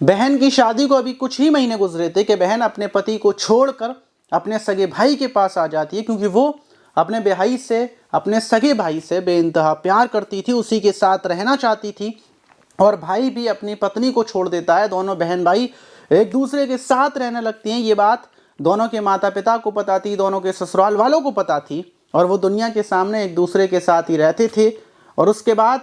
बहन की शादी को अभी कुछ ही महीने गुजरे थे कि बहन अपने पति को छोड़कर अपने सगे भाई के पास आ जाती है, क्योंकि वो अपने भाई से, अपने सगे भाई से बेइंतहा प्यार करती थी, उसी के साथ रहना चाहती थी। और भाई भी अपनी पत्नी को छोड़ देता है। दोनों बहन भाई एक दूसरे के साथ रहने लगती हैं। ये बात दोनों के माता पिता को पता थी, दोनों के ससुराल वालों को पता थी, और वो दुनिया के सामने एक दूसरे के साथ ही रहते थे। और उसके बाद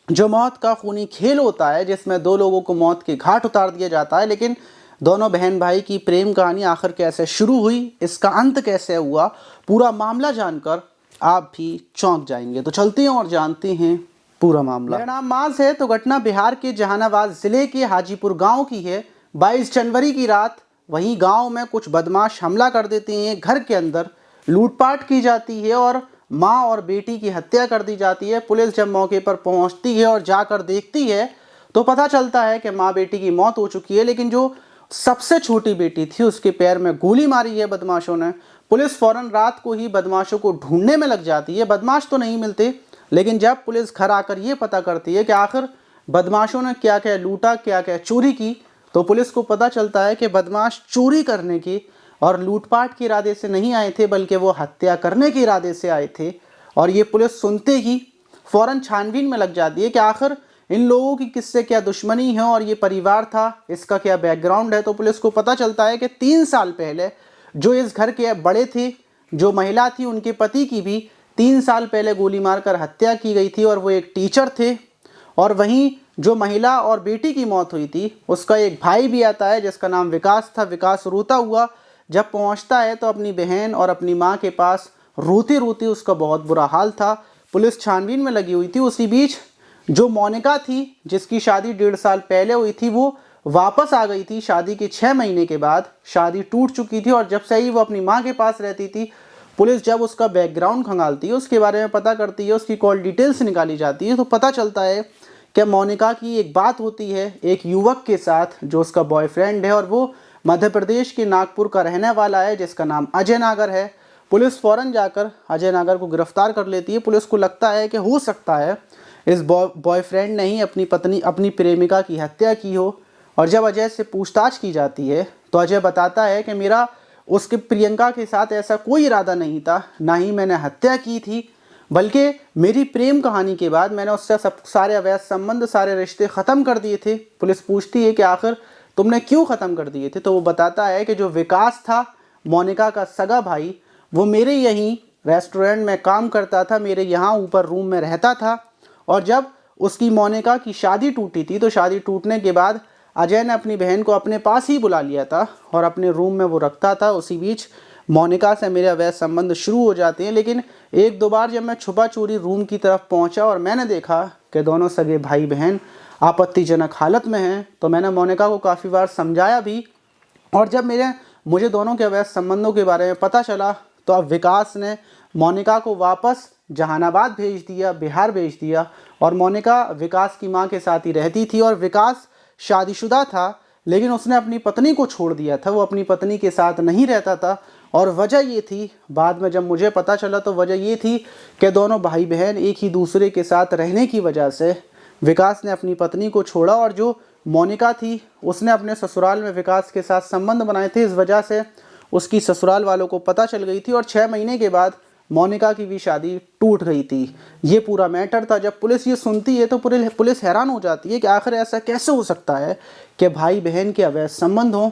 जो मौत का खूनी खेल होता है, जिसमें दो लोगों को मौत के घाट उतार दिया जाता है, लेकिन दोनों बहन भाई की प्रेम कहानी आखिर कैसे शुरू हुई, इसका अंत कैसे हुआ, पूरा मामला जानकर आप भी चौंक जाएंगे। तो चलते हैं और जानते हैं पूरा मामला। मेरा नाम माज है। तो घटना बिहार के जहानाबाद जिले के हाजीपुर गांव की है। 22 जनवरी की रात वहीं गांव में कुछ बदमाश हमला कर देते हैं। घर के अंदर लूटपाट की जाती है और माँ और बेटी की हत्या कर दी जाती है। पुलिस जब मौके पर पहुंचती है और जाकर देखती है तो पता चलता है कि माँ बेटी की मौत हो चुकी है, लेकिन जो सबसे छोटी बेटी थी उसके पैर में गोली मारी है बदमाशों ने। पुलिस फौरन रात को ही बदमाशों को ढूंढने में लग जाती है। बदमाश तो नहीं मिलते, लेकिन जब पुलिस घर आकर ये पता करती है कि आखिर बदमाशों ने क्या क्या लूटा, क्या क्या चोरी की, तो पुलिस को पता चलता है कि बदमाश चोरी करने की और लूटपाट के इरादे से नहीं आए थे, बल्कि वो हत्या करने के इरादे से आए थे। और ये पुलिस सुनते ही फौरन छानबीन में लग जाती है कि आखिर इन लोगों की किससे क्या दुश्मनी है और ये परिवार था, इसका क्या बैकग्राउंड है। तो पुलिस को पता चलता है कि 3 साल पहले जो इस घर के बड़े थे, जो महिला थी, उनके पति की भी 3 साल पहले गोली मारकर हत्या की गई थी, और वो एक टीचर थे। और वहीं जो महिला और बेटी की मौत हुई थी, उसका एक भाई भी आता है जिसका नाम विकास था। विकास रोता हुआ जब पहुंचता है तो अपनी बहन और अपनी माँ के पास रोते रोते उसका बहुत बुरा हाल था। पुलिस छानबीन में लगी हुई थी। उसी बीच जो मोनिका थी, जिसकी शादी 1.5 साल पहले हुई थी, वो वापस आ गई थी। शादी के 6 महीने के बाद शादी टूट चुकी थी, और जब से ही वो अपनी माँ के पास रहती थी, पुलिस जब उसका बैकग्राउंड खंगालती है, उसके बारे में पता करती है, उसकी कॉल डिटेल्स निकाली जाती है, तो पता चलता है कि मोनिका की एक बात होती है एक युवक के साथ जो उसका बॉयफ्रेंड है, और वो मध्य प्रदेश के नागपुर का रहने वाला है, जिसका नाम अजय नागर है। पुलिस फौरन जाकर अजय नागर को गिरफ्तार कर लेती है। पुलिस को लगता है कि हो सकता है इस बॉयफ्रेंड ने ही अपनी प्रेमिका की हत्या की हो। और जब अजय से पूछताछ की जाती है तो अजय बताता है कि मेरा उसके प्रियंका के साथ ऐसा कोई इरादा नहीं था, ना ही मैंने हत्या की थी, बल्कि मेरी प्रेम कहानी के बाद मैंने उससे सारे अवैध संबंध, सारे रिश्ते ख़त्म कर दिए थे। पुलिस पूछती है कि आखिर तुमने क्यों ख़त्म कर दिए थे, तो वो बताता है कि जो विकास था, मोनिका का सगा भाई, वो मेरे यहीं रेस्टोरेंट में काम करता था, मेरे यहाँ ऊपर रूम में रहता था। और जब उसकी मोनिका की शादी टूटी थी, तो शादी टूटने के बाद अजय ने अपनी बहन को अपने पास ही बुला लिया था और अपने रूम में वो रखता था। उसी बीच मोनिका से मेरे अवैध संबंध शुरू हो जाते हैं। लेकिन 1-2 बार जब मैं छुपा चोरी रूम की तरफ पहुंचा और मैंने देखा कि दोनों सगे भाई बहन आपत्तिजनक हालत में हैं, तो मैंने मोनिका को काफ़ी बार समझाया भी। और जब मुझे दोनों के अवैध संबंधों के बारे में पता चला, तो अब विकास ने मोनिका को वापस जहानाबाद भेज दिया, बिहार भेज दिया। और मोनिका विकास की माँ के साथ ही रहती थी, और विकास शादीशुदा था, लेकिन उसने अपनी पत्नी को छोड़ दिया था, वो अपनी पत्नी के साथ नहीं रहता था। और वजह ये थी, बाद में जब मुझे पता चला तो वजह ये थी कि दोनों भाई बहन एक ही दूसरे के साथ रहने की वजह से विकास ने अपनी पत्नी को छोड़ा, और जो मोनिका थी उसने अपने ससुराल में विकास के साथ संबंध बनाए थे। इस वजह से उसकी ससुराल वालों को पता चल गई थी, और 6 महीने के बाद मोनिका की भी शादी टूट गई थी। ये पूरा मैटर था। जब पुलिस ये सुनती है तो पुलिस हैरान हो जाती है कि आखिर ऐसा कैसे हो सकता है कि भाई बहन के अवैध संबंध हों।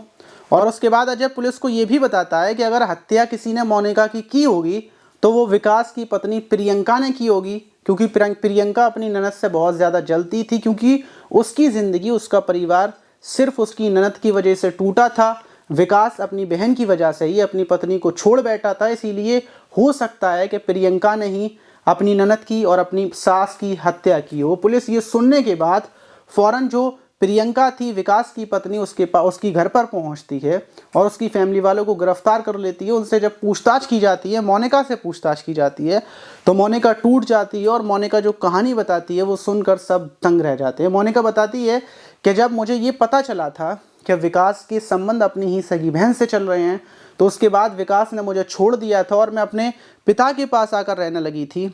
और उसके बाद अजय पुलिस को ये भी बताता है कि अगर हत्या किसी ने मोनिका की होगी तो वो विकास की पत्नी प्रियंका ने की होगी, क्योंकि प्रियंका अपनी ननद से बहुत ज़्यादा जलती थी, क्योंकि उसकी ज़िंदगी, उसका परिवार सिर्फ उसकी ननद की वजह से टूटा था। विकास अपनी बहन की वजह से ही अपनी पत्नी को छोड़ बैठा था, इसीलिए हो सकता है कि प्रियंका ने ही अपनी ननद की और अपनी सास की हत्या की हो। पुलिस ये सुनने के बाद फौरन जो प्रियंका थी, विकास की पत्नी, उसकी घर पर पहुंचती है और उसकी फैमिली वालों को गिरफ्तार कर लेती है। उनसे जब पूछताछ की जाती है, मोनिका से पूछताछ की जाती है, तो मोनिका टूट जाती है। और मोनिका जो कहानी बताती है वो सुनकर सब दंग रह जाते हैं। मोनिका बताती है कि जब मुझे ये पता चला था कि विकास के संबंध अपनी ही सगी बहन से चल रहे हैं, तो उसके बाद विकास ने मुझे छोड़ दिया था और मैं अपने पिता के पास आकर रहने लगी थी।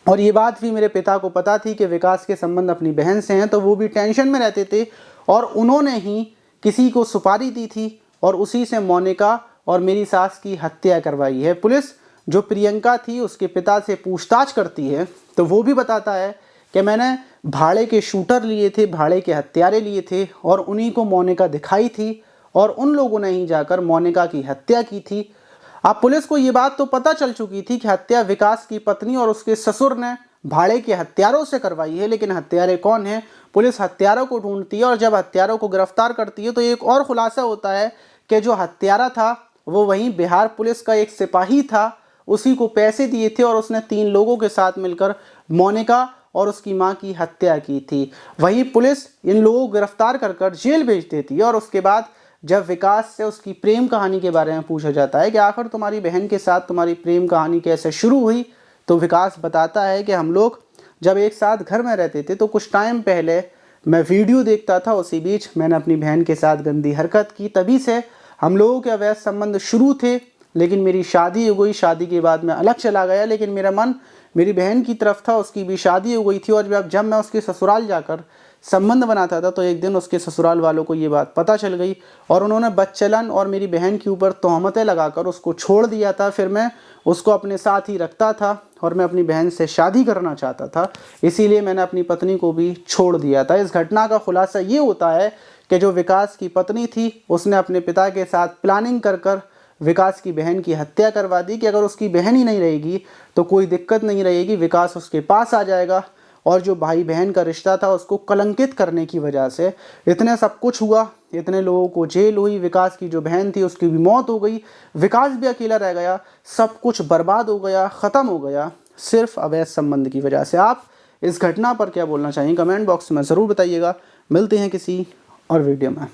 और ये बात भी मेरे पिता को पता थी कि विकास के संबंध अपनी बहन से हैं, तो वो भी टेंशन में रहते थे और उन्होंने ही किसी को सुपारी दी थी और उसी से मोनिका और मेरी सास की हत्या करवाई है। पुलिस जो प्रियंका थी उसके पिता से पूछताछ करती है तो वो भी बताता है कि मैंने भाड़े के शूटर लिए थे, भाड़े के हत्यारे लिए थे और उन्हीं को मोनिका दिखाई थी और उन लोगों ने ही जाकर मोनिका की हत्या की थी। अब पुलिस को ये बात तो पता चल चुकी थी कि हत्या विकास की पत्नी और उसके ससुर ने भाड़े के हत्यारों से करवाई है, लेकिन हत्यारे कौन हैं? पुलिस हत्यारों को ढूंढती है और जब हत्यारों को गिरफ्तार करती है तो एक और खुलासा होता है कि जो हत्यारा था वो वहीं बिहार पुलिस का एक सिपाही था, उसी को पैसे दिए थे और उसने 3 लोगों के साथ मिलकर मोनिका और उसकी मां की हत्या की थी। वहीं पुलिस इन लोगों को गिरफ्तार कर जेल भेज देती है और उसके बाद जब विकास से उसकी प्रेम कहानी के बारे में पूछा जाता है कि आखिर तुम्हारी बहन के साथ तुम्हारी प्रेम कहानी कैसे शुरू हुई, तो विकास बताता है कि हम लोग जब एक साथ घर में रहते थे तो कुछ टाइम पहले मैं वीडियो देखता था, उसी बीच मैंने अपनी बहन के साथ गंदी हरकत की, तभी से हम लोगों के अवैध संबंध शुरू थे। लेकिन मेरी शादी हो गई, शादी के बाद मैं अलग चला गया, लेकिन मेरा मन मेरी बहन की तरफ था, उसकी भी शादी हो गई थी और जब मैं उसके ससुराल जाकर संबंध बनाता था तो एक दिन उसके ससुराल वालों को ये बात पता चल गई और उन्होंने बदचलन और मेरी बहन के ऊपर तोहमतें लगाकर उसको छोड़ दिया था। फिर मैं उसको अपने साथ ही रखता था और मैं अपनी बहन से शादी करना चाहता था, इसीलिए मैंने अपनी पत्नी को भी छोड़ दिया था। इस घटना का खुलासा ये होता है कि जो विकास की पत्नी थी उसने अपने पिता के साथ प्लानिंग कर विकास की बहन की हत्या करवा दी कि अगर उसकी बहन ही नहीं रहेगी तो कोई दिक्कत नहीं रहेगी, विकास उसके पास आ जाएगा और जो भाई बहन का रिश्ता था उसको कलंकित करने की वजह से इतने सब कुछ हुआ, इतने लोगों को जेल हुई, विकास की जो बहन थी उसकी भी मौत हो गई, विकास भी अकेला रह गया, सब कुछ बर्बाद हो गया, ख़त्म हो गया सिर्फ अवैध संबंध की वजह से। आप इस घटना पर क्या बोलना चाहिए कमेंट बॉक्स में ज़रूर बताइएगा। मिलते हैं किसी और वीडियो में।